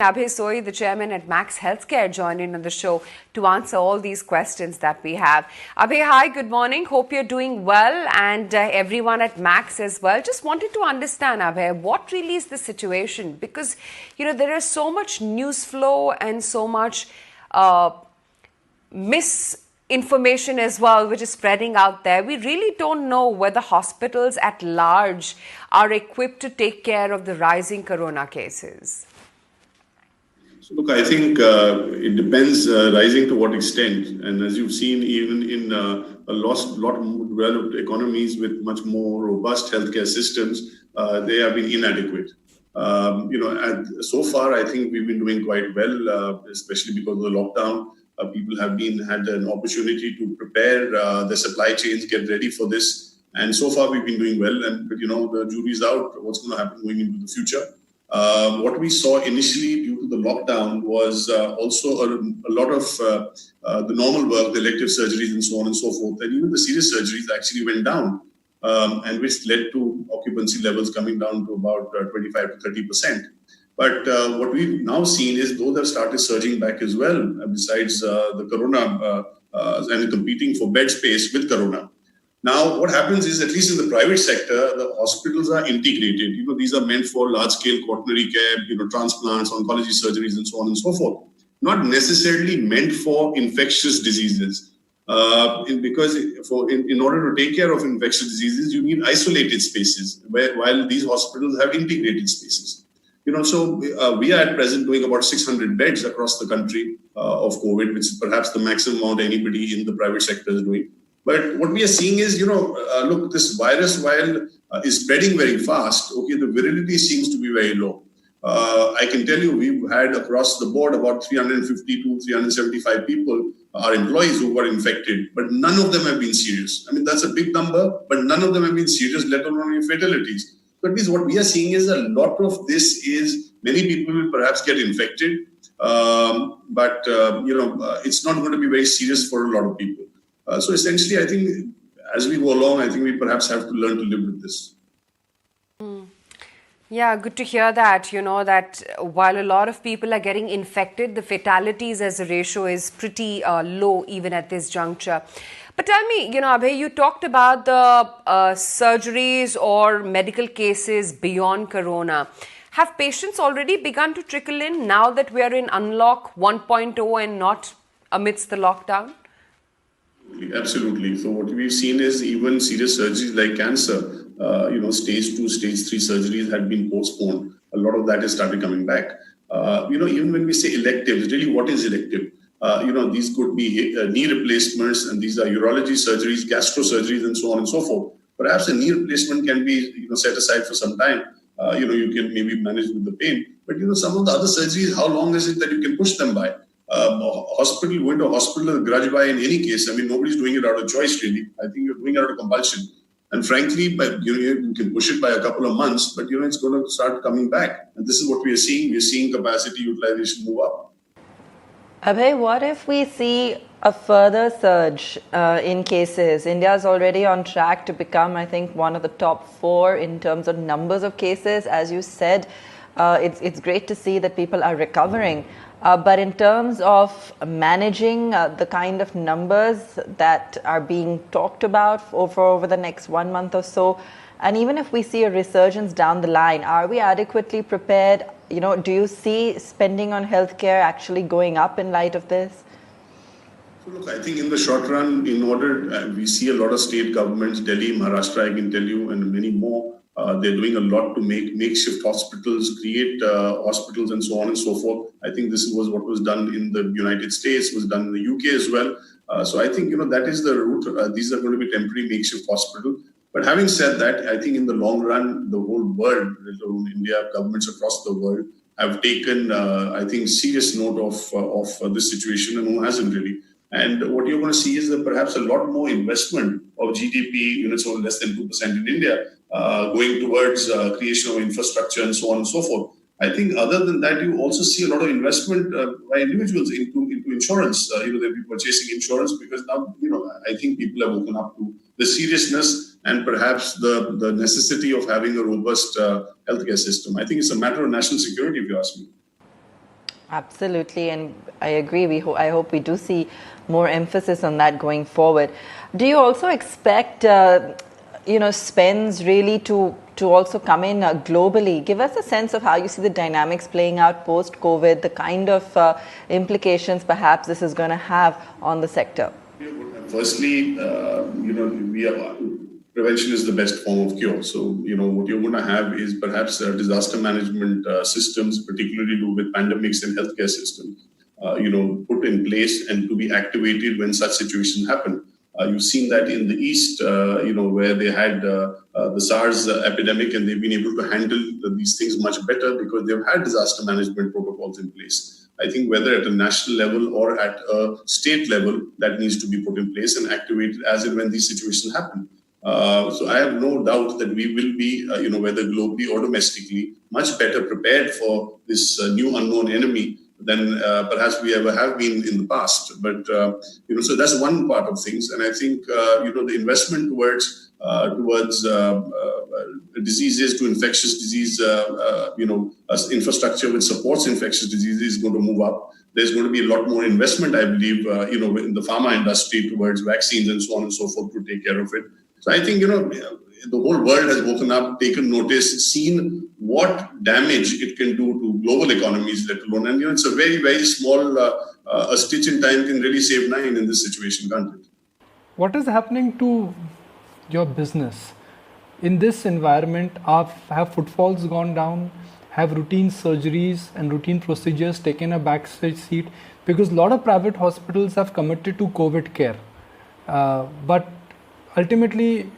Abhay Soi, the chairman at Max Healthcare, joining on the show to answer all these questions that we have. Abhay, hi, good morning. Hope you're doing well, and everyone at Max as well. Just wanted to understand, Abhay, what really is the situation? Because, there is so much news flow and so much misinformation as well, which is spreading out there. We really don't know whether hospitals at large are equipped to take care of the rising corona cases. So look, I think it depends rising to what extent. And as you've seen, even in a lot more developed economies with much more robust healthcare systems, they have been inadequate. So far, I think we've been doing quite well, especially because of the lockdown. People have had an opportunity to prepare their supply chains, get ready for this. And so far, we've been doing well. But the jury's out. What's going to happen going into the future? What we saw initially due to the lockdown was also a lot of the normal work, the elective surgeries and so on and so forth, and even the serious surgeries actually went down, and which led to occupancy levels coming down to about 25 to 30%. But what we've now seen is those have started surging back as well, besides the corona and competing for bed space with corona. Now, what happens is, at least in the private sector, the hospitals are integrated. These are meant for large-scale quaternary care, transplants, oncology surgeries, and so on and so forth. Not necessarily meant for infectious diseases, because in order to take care of infectious diseases, you need isolated spaces, while these hospitals have integrated spaces. So we are at present doing about 600 beds across the country of COVID, which is perhaps the maximum amount anybody in the private sector is doing. But what we are seeing is, look, this virus, while is spreading very fast, the virility seems to be very low. I can tell you we've had across the board about 350 to 375 people, our employees who got infected, but none of them have been serious. I mean, that's a big number, but none of them have been serious, let alone any fatalities. So at least what we are seeing is a lot of this is many people will perhaps get infected, but it's not going to be very serious for a lot of people. So essentially, I think as we go along, I think we perhaps have to learn to live with this. Yeah, good to hear that, that while a lot of people are getting infected, the fatalities as a ratio is pretty low even at this juncture. But tell me, Abhay, you talked about the surgeries or medical cases beyond corona. Have patients already begun to trickle in now that we are in unlock 1.0 and not amidst the lockdown? Absolutely. So what we've seen is even serious surgeries like cancer, stage 2, stage 3 surgeries had been postponed. A lot of that has started coming back. Even when we say electives, really what is elective? These could be knee replacements, and these are urology surgeries, gastro surgeries, and so on and so forth. Perhaps a knee replacement can be set aside for some time. You can maybe manage with the pain. But some of the other surgeries, how long is it that you can push them by? Going to a hospital grudge by in any case. I mean, nobody's doing it out of choice, really. I think you're doing it out of compulsion. And frankly, you can push it by a couple of months, but it's going to start coming back. And this is what we are seeing. We're seeing capacity utilization move up. Abhay, what if we see a further surge in cases? India is already on track to become, I think, one of the top 4 in terms of numbers of cases. As you said, it's great to see that people are recovering. But in terms of managing the kind of numbers that are being talked about over the next 1 month or so, and even if we see a resurgence down the line, are we adequately prepared? Do you see spending on healthcare actually going up in light of this? So look, I think in the short run, we see a lot of state governments, Delhi, Maharashtra, I can tell you, and many more. They're doing a lot to make makeshift hospitals, create hospitals, and so on and so forth. I think this was what was done in the United States, was done in the UK as well. So I think that is the route. These are going to be temporary makeshift hospitals. But having said that, I think in the long run, the whole world, India, governments across the world have taken, I think, serious note of this situation, and who hasn't really. And what you're going to see is that perhaps a lot more investment of GDP units of less than 2% in India, going towards creation of infrastructure and so on and so forth. I think other than that, you also see a lot of investment by individuals into insurance. They'll be purchasing insurance because now, I think people have woken up to the seriousness and perhaps the necessity of having a robust healthcare system. I think it's a matter of national security, if you ask me. Absolutely, and I agree. I hope we do see more emphasis on that going forward. Do you also expect, spends really to also come in globally? Give us a sense of how you see the dynamics playing out post-COVID, the kind of implications perhaps this is going to have on the sector. Firstly, prevention is the best form of cure. So, what you're going to have is perhaps disaster management systems, particularly to do with pandemics and healthcare systems, put in place and to be activated when such situations happen. You've seen that in the East, where they had the SARS epidemic, and they've been able to handle these things much better because they've had disaster management protocols in place. I think whether at a national level or at a state level, that needs to be put in place and activated as and when these situations happen. So I have no doubt that we will be, whether globally or domestically, much better prepared for this new unknown enemy than perhaps we ever have been in the past. But, so that's one part of things. And I think, the investment towards diseases, to infectious disease, infrastructure which supports infectious diseases is going to move up. There's going to be a lot more investment, I believe, in the pharma industry towards vaccines and so on and so forth to take care of it. So I think, the whole world has woken up, taken notice, seen what damage it can do to global economies, let alone. And, it's a very, very small, a stitch in time can really save 9 in this situation, can't it? What is happening to your business? In this environment, have footfalls gone down? Have routine surgeries and routine procedures taken a backstage seat? Because a lot of private hospitals have committed to COVID care. But ultimately,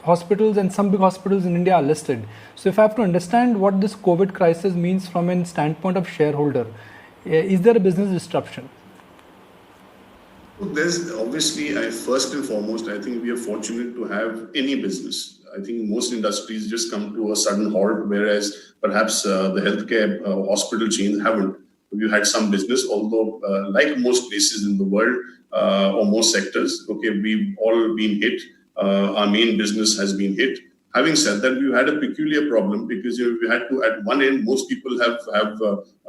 hospitals and some big hospitals in India are listed. So if I have to understand what this COVID crisis means from a standpoint of shareholder, is there a business disruption? There's obviously, first and foremost, I think we are fortunate to have any business. I think most industries just come to a sudden halt, whereas perhaps the healthcare hospital chains haven't. We've had some business, although like most places in the world or most sectors, we've all been hit. Our main business has been hit. Having said that, we've had a peculiar problem because we had to, at one end, most people have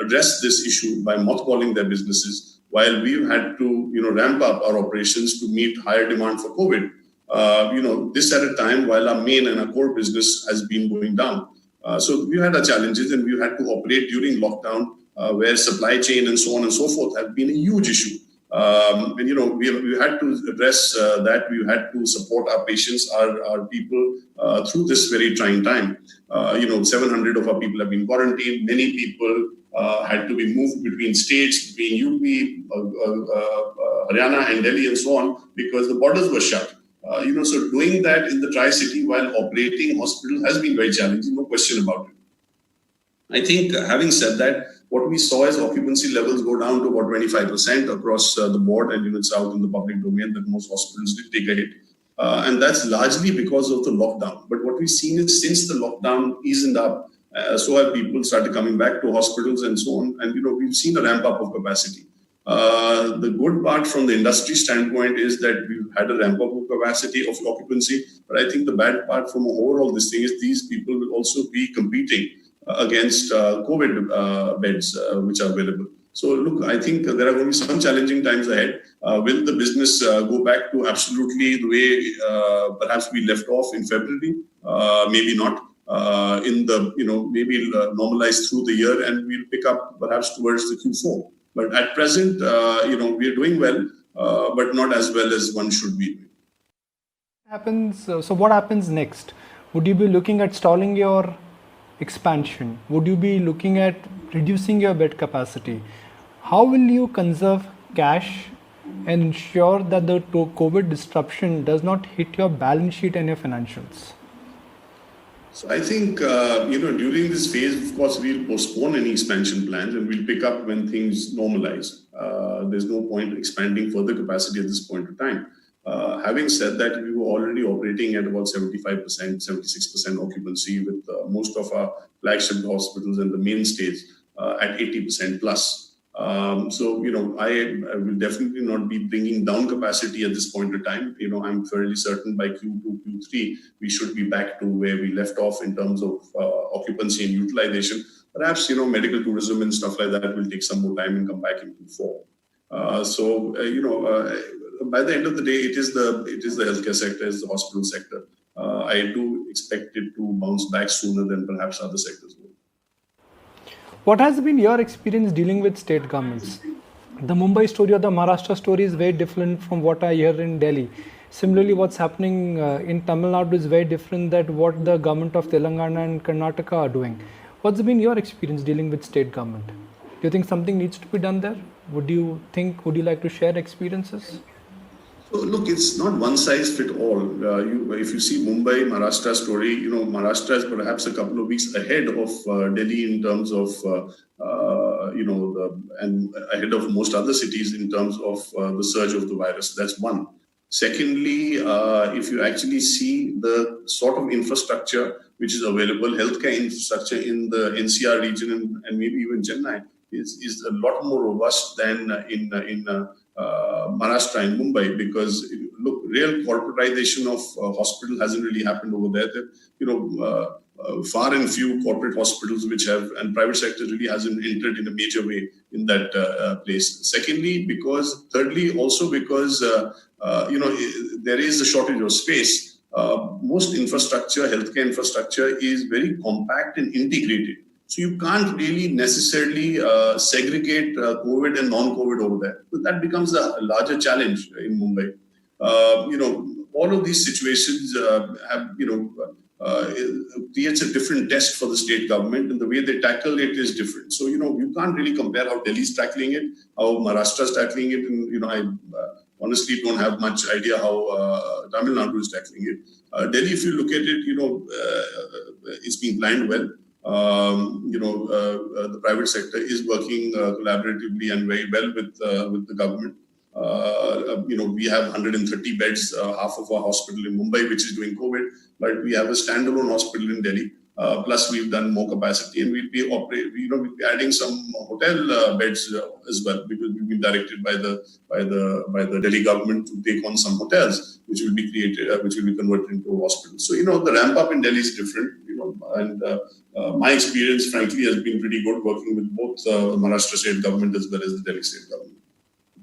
addressed this issue by mothballing their businesses, while we've had to ramp up our operations to meet higher demand for COVID. This at a time while our main and our core business has been going down. So we had our challenges, and we had to operate during lockdown, where supply chain and so on and so forth have been a huge issue. And we had to address that. We had to support our patients, our people through this very trying time. 700 of our people have been quarantined. Many people had to be moved between states, between UP, Haryana and Delhi and so on, because the borders were shut. So doing that in the Tri-City while operating hospitals has been very challenging, no question about it. I think, having said that, what we saw is occupancy levels go down to about 25% across the board, and it's out in the public domain that most hospitals did take a hit. And that's largely because of the lockdown. But what we've seen is since the lockdown eased up, so have people started coming back to hospitals and so on. And, we've seen a ramp up of capacity. The good part from the industry standpoint is that we've had a ramp up of capacity of occupancy. But I think the bad part from overall this thing is these people will also be competing against COVID beds which are available. So look, I think there are going to be some challenging times ahead. Will the business go back to absolutely the way perhaps we left off in February? Maybe not. Maybe normalize through the year, and we'll pick up perhaps towards the Q4. But at present, we are doing well, but not as well as one should be. So what happens next? Would you be looking at stalling your expansion? Would you be looking at reducing your bed capacity? How will you conserve cash and ensure that the COVID disruption does not hit your balance sheet and your financials? So I think, during this phase, of course, we'll postpone any expansion plans and we'll pick up when things normalize. There's no point expanding further capacity at this point in time. Having said that, we were already operating at about 75%, 76% occupancy with most of our flagship hospitals and the mainstays at 80% plus. I will definitely not be bringing down capacity at this point in time. I'm fairly certain by Q2, Q3, we should be back to where we left off in terms of occupancy and utilization. Perhaps, medical tourism and stuff like that will take some more time and come back into form. By the end of the day, it is the healthcare sector, it's the hospital sector. I do expect it to bounce back sooner than perhaps other sectors will. What has been your experience dealing with state governments? The Mumbai story or the Maharashtra story is very different from what I hear in Delhi. Similarly, what's happening in Tamil Nadu is very different than what the government of Telangana and Karnataka are doing. What's been your experience dealing with state government? Do you think something needs to be done there? Would you like to share experiences? So look, it's not one size fit all. If you see Mumbai, Maharashtra story, Maharashtra is perhaps a couple of weeks ahead of Delhi in terms of, and ahead of most other cities in terms of the surge of the virus. That's one. Secondly, if you actually see the sort of infrastructure which is available, healthcare infrastructure in the NCR region and maybe even Chennai is a lot more robust than in Maharashtra and Mumbai, because look, real corporatization of hospital hasn't really happened over there. Far and few corporate hospitals which have, and private sector really hasn't entered in a major way in that place. Thirdly, also because there is a shortage of space. Most infrastructure, healthcare infrastructure, is very compact and integrated. So you can't really necessarily segregate COVID and non-COVID over there. So that becomes a larger challenge in Mumbai. All of these situations creates a different test for the state government, and the way they tackle it is different. So, you can't really compare how Delhi's tackling it, how Maharashtra's tackling it, and, I honestly don't have much idea how Tamil Nadu is tackling it. Delhi, if you look at it, it's being planned well. The private sector is working collaboratively and very well with the government. We have 130 beds, half of our hospital in Mumbai, which is doing COVID, but we have a standalone hospital in Delhi. Plus, we've done more capacity, and we'll be adding some hotel beds as well, because we've been directed by the Delhi government to take on some hotels, which will be created, which will be converted into hospitals. So, the ramp up in Delhi is different, and my experience, frankly, has been pretty good working with both Maharashtra state government as well as the Delhi state government.